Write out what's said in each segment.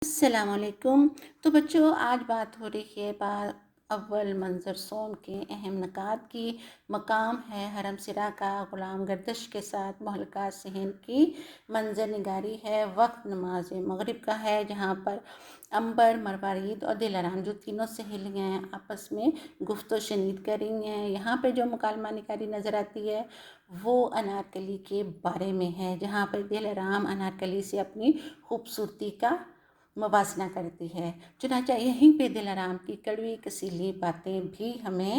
السلام علیکم۔ تو بچوں، آج بات ہو رہی ہے اول منظر سوم کے اہم نکات کی۔ مقام ہے حرم سرا کا، غلام گردش کے ساتھ مہلکہ صحن کی منظر نگاری ہے۔ وقت نماز مغرب کا ہے، جہاں پر عنبر، مروارید اور دلارام جو تینوں سہیلیاں آپس میں گفت و شنید کر رہی ہیں۔ یہاں پہ جو مکالمہ نگاری نظر آتی ہے وہ انارکلی کے بارے میں ہے، جہاں پر دلارام انارکلی سے اپنی خوبصورتی کا موازنہ کرتی ہے۔ چنانچہ یہیں پہ دلارام کی کڑوی کسیلی باتیں بھی ہمیں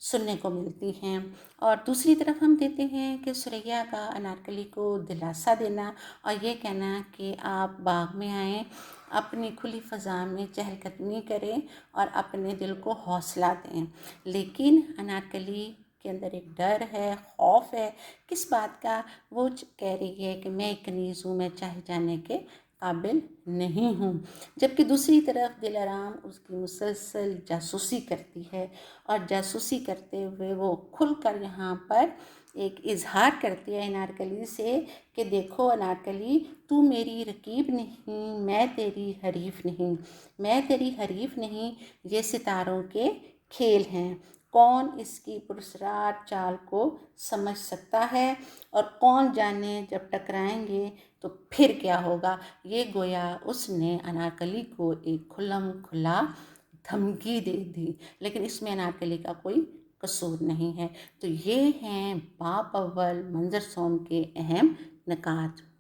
سننے کو ملتی ہیں۔ اور دوسری طرف ہم دیتے ہیں کہ سریا کا انارکلی کو دلاسا دینا اور یہ کہنا کہ آپ باغ میں آئیں، اپنی کھلی فضا میں چہل قدمی کریں اور اپنے دل کو حوصلہ دیں۔ لیکن انارکلی کے اندر ایک ڈر ہے، خوف ہے۔ کس بات کا؟ وہ کہہ رہی ہے کہ میں کنیز ہوں، میں چاہے جانے کے قابل نہیں ہوں، جبکہ دوسری طرف دلارام اس کی مسلسل جاسوسی کرتی ہے، اور جاسوسی کرتے ہوئے وہ کھل کر یہاں پر ایک اظہار کرتی ہے انارکلی سے کہ دیکھو انارکلی، تو میری رقیب نہیں، میں تیری حریف نہیں، میں تیری حریف نہیں، یہ ستاروں کے کھیل ہیں۔ کون اس کی پراسرار چال کو سمجھ سکتا ہے، اور کون جانے جب ٹکرائیں گے تو پھر کیا ہوگا۔ یہ گویا اس نے انارکلی کو ایک کھلم کھلا دھمکی دے دی، لیکن اس میں انارکلی کا کوئی قصور نہیں ہے۔ تو یہ ہیں باب اول منظر سوم کے اہم نکات۔